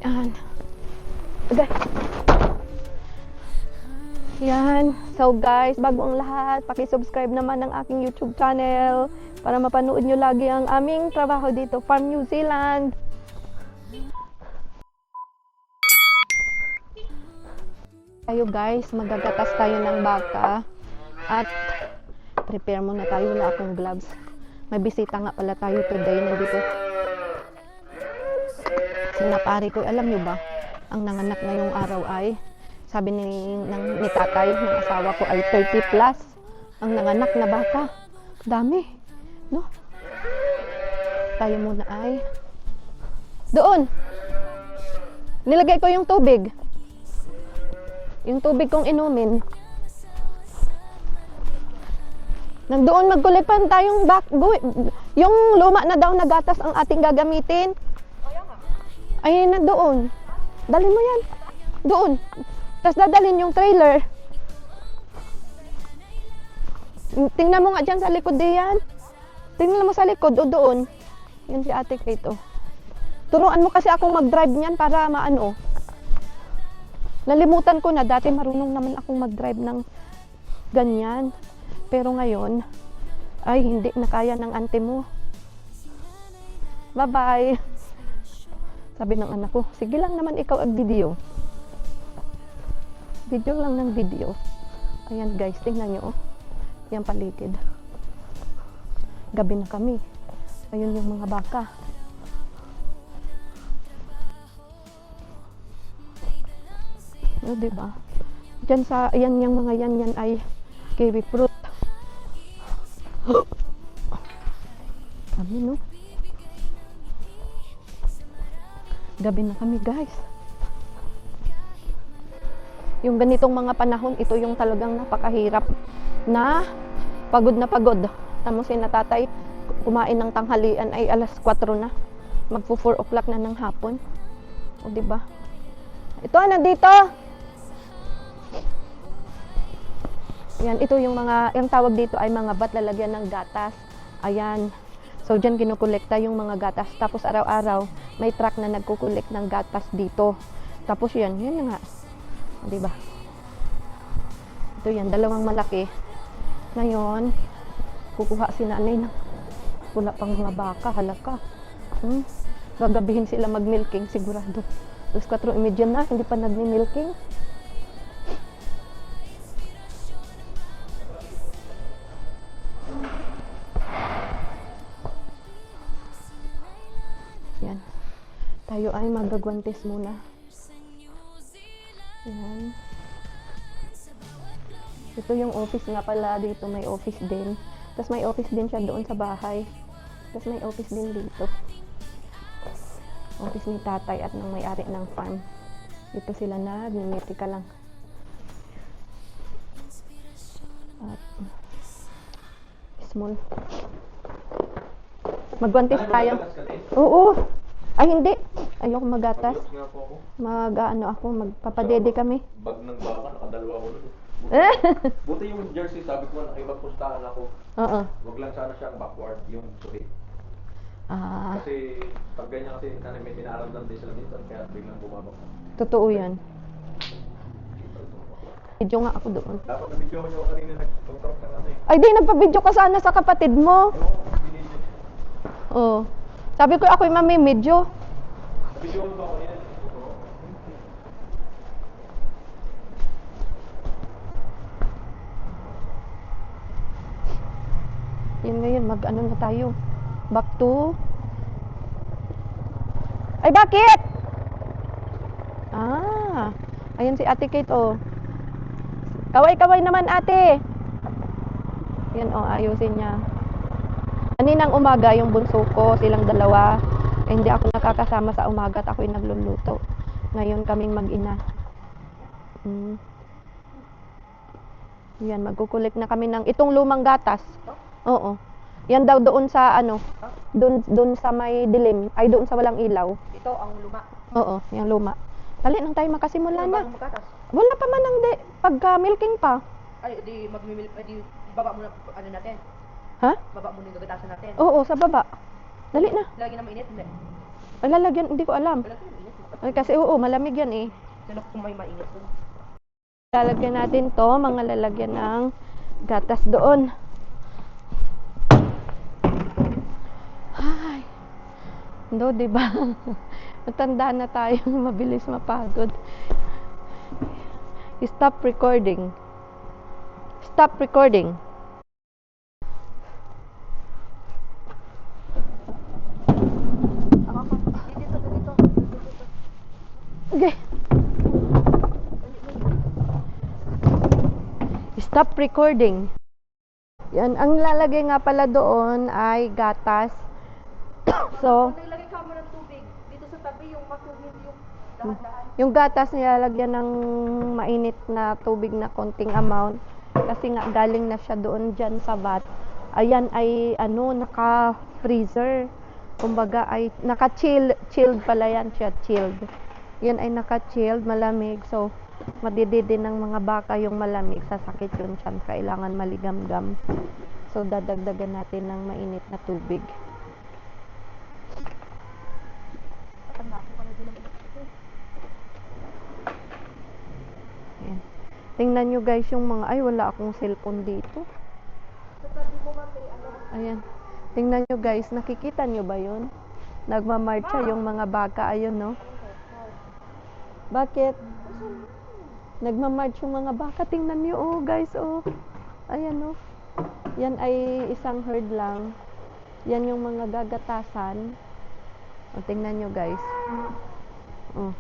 Yan. Okay. Yan. So guys, bago ang lahat, paki-subscribe naman ng aking YouTube channel para mapanood nyo lagi ang aming trabaho dito, Farm New Zealand. Tayo guys, magagatas tayo ng baka at prepare muna tayo, wala akong gloves. May bisita nga pala tayo today, nandito sinapari ko. Alam nyo ba, ang nanganak ngayong araw ay sabi ni tatay ng asawa ko ay 30 plus ang nanganak na baka. Dami, no? Tayo muna ay doon. Nilagay ko yung tubig. Yung tubig kong inumin. Nandoon magkulipan tayong yung luma na daw na gatas ang ating gagamitin. Ay, nandoon. Dalhin mo yan. Doon. Tapos dadalhin yung trailer. Tingnan mo nga dyan sa likod diyan. Tingnan mo sa likod o doon. Yan si Ate Kate, oh. Turuan mo kasi akong mag-drive niyan para maano. Nalimutan ko na, dati marunong naman akong mag-drive ng ganyan. Pero ngayon, ay hindi na kaya ng auntie mo. Bye-bye. Sabi ng anak ko, sige lang naman ikaw ag-video. Video lang ng video. Ayan guys, tingnan nyo. Yan paligid. Gabi na kami. Ayun yung mga baka. O, diba? Diyan sa, ayan yung mga yan ay kiwi fruit. Kami, no? Gabi na kami, guys. Yung ganitong mga panahon, ito yung talagang napakahirap na pagod na pagod. Tamo si natatay, kumain ng tanghalian ay alas 4 na. Magpo 4 o'clock na ng hapon. O, diba? Ito, nandito! Yan, ito yung mga, yung tawag dito ay mga bat lalagyan ng gatas. Ayan. So, dyan kinukolekta yung mga gatas. Tapos, araw-araw, may truck na nagkukolekt ng gatas dito. Tapos, yan na nga. Diba? Ito yan, dalawang malaki. Ngayon, kukuha si nanay ng wala pang mga baka, halaka. Gagabihin sila mag-milking, sigurado. Alas 4:30 na, hindi pa nagmi-milking. Yan. Tayo ay magagwantes muna. Yan. Ito yung office nga pala. Dito may office din. Tapos may office din siya doon sa bahay. Tapos may office din dito. Office ni tatay at ng may-ari ng farm. Dito sila na. Mimiti ka lang. At small. Magwantes tayo. Oo. Ay, hindi. Ayoko magatas. Mag-ano ako, magpapadede kami. Bag ng baka, nakadalawa ko doon. Buti yung jersey, sabi ko, nakipagpustahan ako. Oo. Wag lang sana siyang backward, yung sulit. Ah, Kasi pag ganyan kasi, may pinaramdam din sila minsan, kaya biglang bumabak. totoo yan. Video nga ako doon. Dapat na-video ko nyo kanina, nag-talk na natin. Ay, di, nagpa-video ka sana sa kapatid mo. Oo. Sabi ko, ako'y mamimidyo. Video ko ba kanina? Yan ngayon, mag-ano na tayo. Back to... Ay, bakit? Ah, ayan si Ate Kate, oh. Kaway-kaway naman, ate. Yan, oh, ayusin niya. Kaninang umaga, yung bunso ko, silang dalawa. Eh, hindi ako nakakasama sa umaga at ako'y nagluluto. Ngayon kaming mag-ina. Yan, magkukulik na kami ng itong lumang gatas. Oo. Yan daw doon sa ano, doon sa may dilim, ay doon sa walang ilaw. Ito ang luma. Oo, yung luma. Dali nang tayo magkasimula na. Bagong magatas. Wala pa man ang pagka milking pa. Ay, di magmimil, di baba muna ano natin. Ha? Baba muna yung gagatasan natin. Oo, sa baba. Dali na. Lagi na mainit, hindi. Ay, lalagyan, hindi ko alam. Wala tayo mainit. Ay, kasi oo, malamig yan eh. Yan ako kung may mainit doon. Lalagyan natin to, mga lalagyan ng gatas doon. Ay. Do, di ba? Matanda na tayo, mabilis mapagod. Stop recording. Stop recording. Dito. Okay. Stop recording. Yan, ang lalagay nga pala doon ay gatas. So, Naglagay ka mo ng tubig. Dito sa tabi yung matubig yung dahan-dahan. yung gatas nilalagyan ng mainit na tubig na konting amount kasi nga galing na siya doon dyan sa vat. Ayan ay naka-freezer. Kumbaga ay chilled pala yan siya, chilled. Yan ay naka-chilled, malamig. So, madididi ng mga baka yung malamig, sasakit yung tiyan, kailangan maligamgam. So, dadagdagan natin ng mainit na tubig. Ayan. Tingnan nyo guys yung mga, ay wala akong cellphone dito. Ayan. Tingnan nyo guys, nakikita nyo ba yun? Nagmamarcha yung mga baka, ayun no? Bakit? Nagmamarch yung mga baka, tingnan nyo oh guys oh. Ayan oh. Yan ay isang herd lang. Yan yung mga gagatasan. O, tingnan nyo guys. Oh.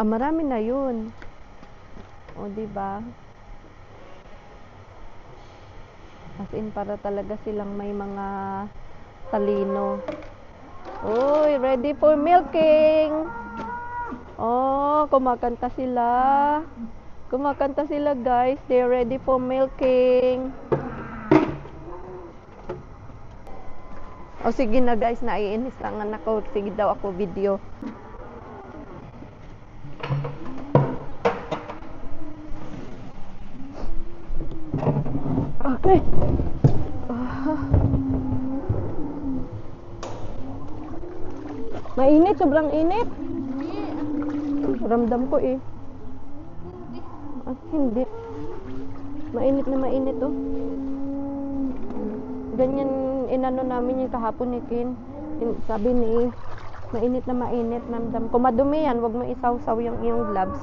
Marami na yun. O, diba? As in, para talaga silang may mga talino. Uy, ready for milking! Oh, kumakanta sila. Kumakanta sila guys. They're ready for milking. O sige na guys, naiinis lang ako. Sige daw ako video. Okay. Mainit, sobrang init. Ramdam ko eh. Hindi. Mainit na mainit oh. Ganyan inano namin yung kahapon ni Kin. Sabi ni, mainit na mainit, ramdam ko. Madumi yan, wag mo isaw-saw yung iyong gloves.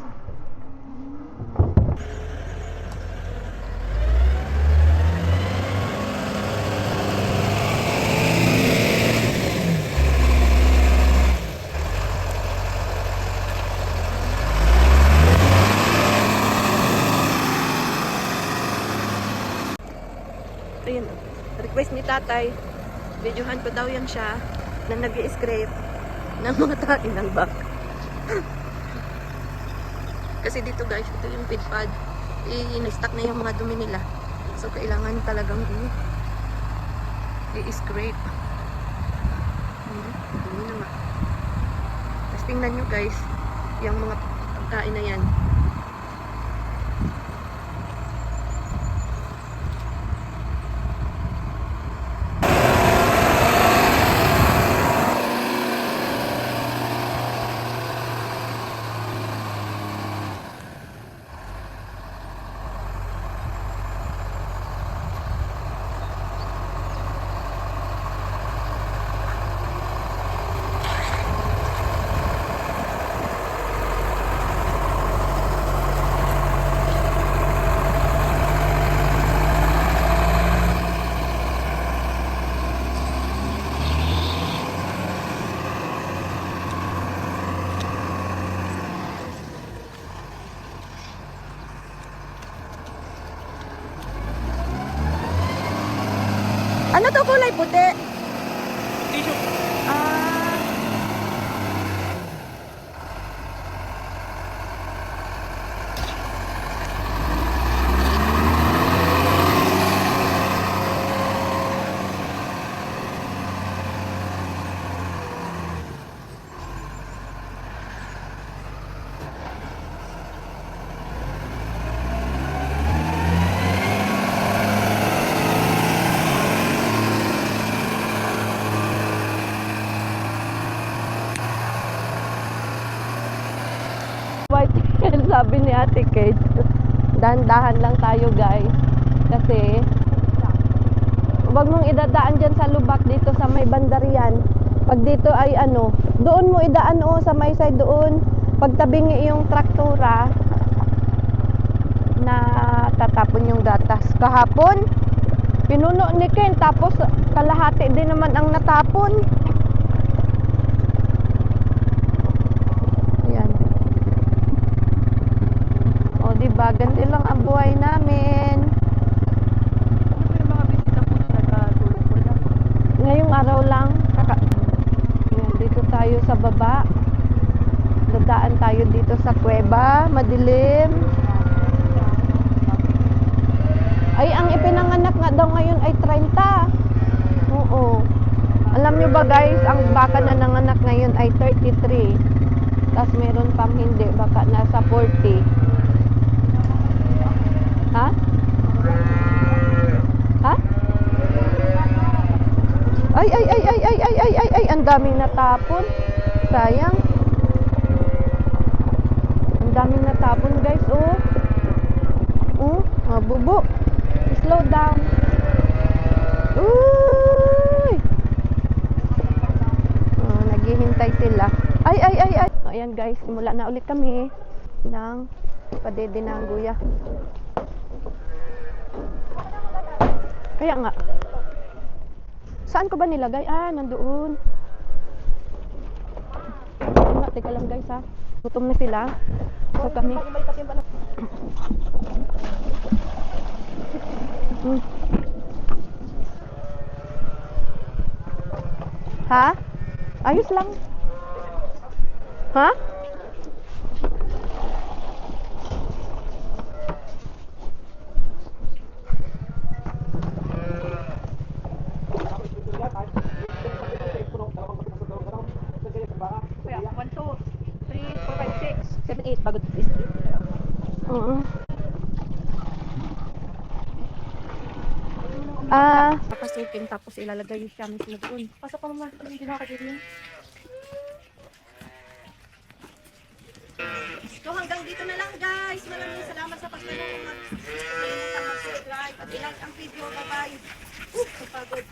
Ayun, request ni tatay, videohan ko daw yan siya na nag-i-scrape ng mga tain ng bak. Kasi dito guys, ito yung feed pad. I-stack na yung mga dumi nila. So, kailangan talagang i-scrape. Dumi na nga. Tapos tingnan nyo guys, yung mga pagkain na yan. Ano to kulay puti? Tissue. Ah. Sabi ni Ate Kate. Dahan-dahan lang tayo guys. Kasi, huwag mong idadaan dyan sa lubak dito sa may bandarian. Pag dito ay ano, doon mo idaan sa may side doon. Pagtabingi yung traktura na tatapon yung gatas. Kahapon, pinuno ni Ken, tapos kalahati din naman ang natapon. Ayan. O, diba? Ganti lang ang buhay namin. Ano yung mga bisita po na natulog po na? Ngayong araw lang, ayan, dito tayo sa baba. Dadaan tayo dito sa kuweba, madilim. Ay, ang ipinanganak nga daw ngayon ay 30. Oo. Alam nyo ba guys, ang baka na nanganak ngayon ay 33. Tapos meron pang hindi, baka nasa 40. Ha? Ha? Ay, ang daming natapon. Sayang. Ang daming natapon guys, oh. Oh, mabubo. Slow down. Uy! Oh, naghihintay sila. Ay. Ayan guys, simula na ulit kami ng padede ng guya. Kaya nga. Saan ko ba nilagay? Ah, nandoon. Teka lang guys ha. Gutom na sila. So kami. Ha? Ayos lang. Ha? Kuya, 1, 2, 3, 4, 5, 6, 7, 8. Pagod. Oo. Papasukin tapos ilalagay yung shamis na doon. Pasok ka naman. Hindi na nakakagin. So hanggang dito na lang guys. Maraming salamat sa pagtanong. Mag-subscribe at ilike ang video. Bye-bye. Pagod.